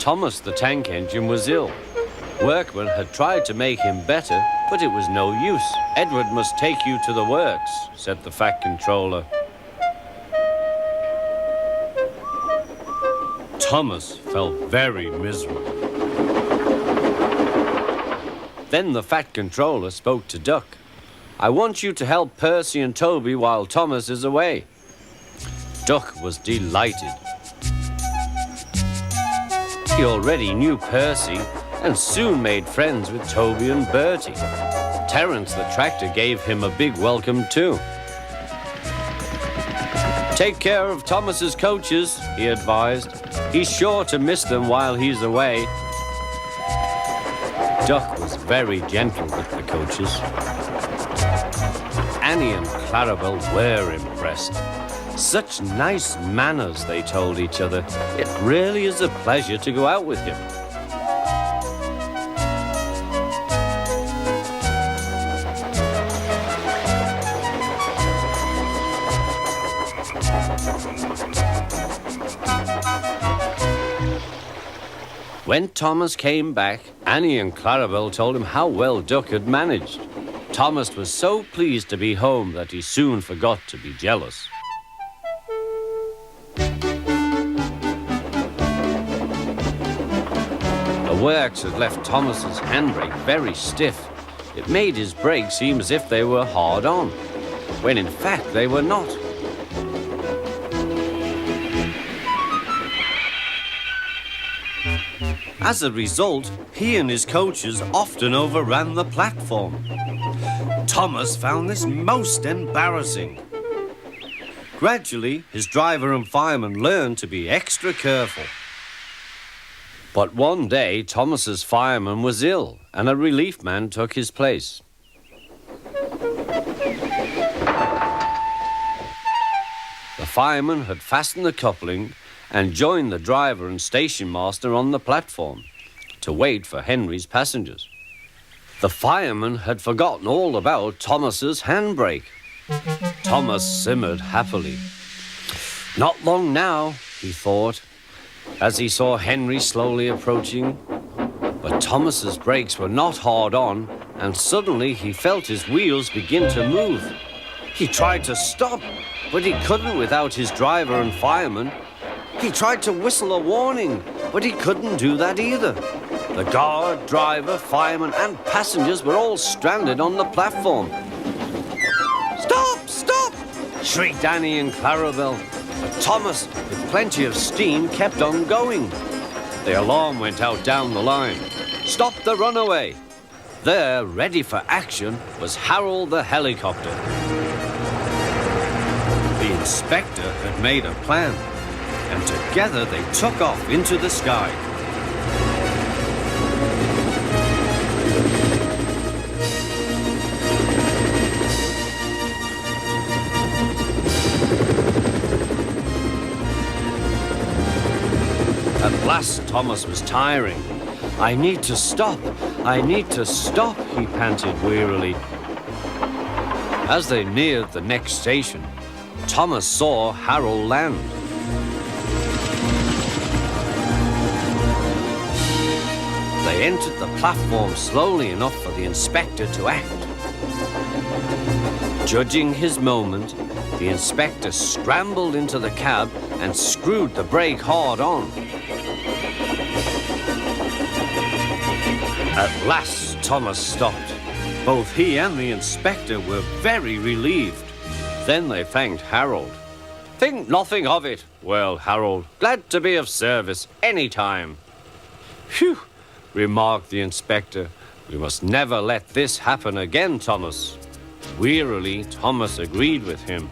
Thomas the tank engine was ill. Workmen had tried to make him better, but it was no use. "Edward must take you to the works," said the Fat Controller. Thomas felt very miserable. Then the Fat Controller spoke to Duck. "I want you to help Percy and Toby while Thomas is away." Duck was delighted. He already knew Percy and soon made friends with Toby and Bertie. Terence the tractor gave him a big welcome too. "Take care of Thomas's coaches," he advised. "He's sure to miss them while he's away." Duck was very gentle with the coaches. Annie and Clarabel were impressed. "Such nice manners," they told each other. "It really is a pleasure to go out with him." When Thomas came back, Annie and Clarabel told him how well Duck had managed. Thomas was so pleased to be home that he soon forgot to be jealous. The works had left Thomas's handbrake very stiff. It made his brakes seem as if they were hard on, when in fact they were not. As a result, he and his coaches often overran the platform. Thomas found this most embarrassing. Gradually, his driver and fireman learned to be extra careful. But one day, Thomas's fireman was ill, and a relief man took his place. The fireman had fastened the coupling and joined the driver and station master on the platform to wait for Henry's passengers. The fireman had forgotten all about Thomas's handbrake. Thomas simmered happily. Not long now, he thought, as he saw Henry slowly approaching. But Thomas's brakes were not hard on, and suddenly he felt his wheels begin to move. He tried to stop, but he couldn't without his driver and fireman. He tried to whistle a warning, but he couldn't do that either. The guard, driver, fireman, and passengers were all stranded on the platform. "Stop! Stop!" shrieked Annie and Clarabel. But Thomas, with plenty of steam, kept on going. The alarm went out down the line. "Stop the runaway!" There, ready for action, was Harold the helicopter. The inspector had made a plan, and together they took off into the sky. At last, Thomas was tiring. "I need to stop. I need to stop," he panted wearily. As they neared the next station, Thomas saw Harold land. They entered the platform slowly enough for the inspector to act. Judging his moment, the inspector scrambled into the cab and screwed the brake hard on. At last, Thomas stopped. Both he and the inspector were very relieved. Then they thanked Harold. "Think nothing of it." "Well, Harold, glad to be of service any time." "Phew," remarked the inspector. "We must never let this happen again, Thomas." Wearily, Thomas agreed with him.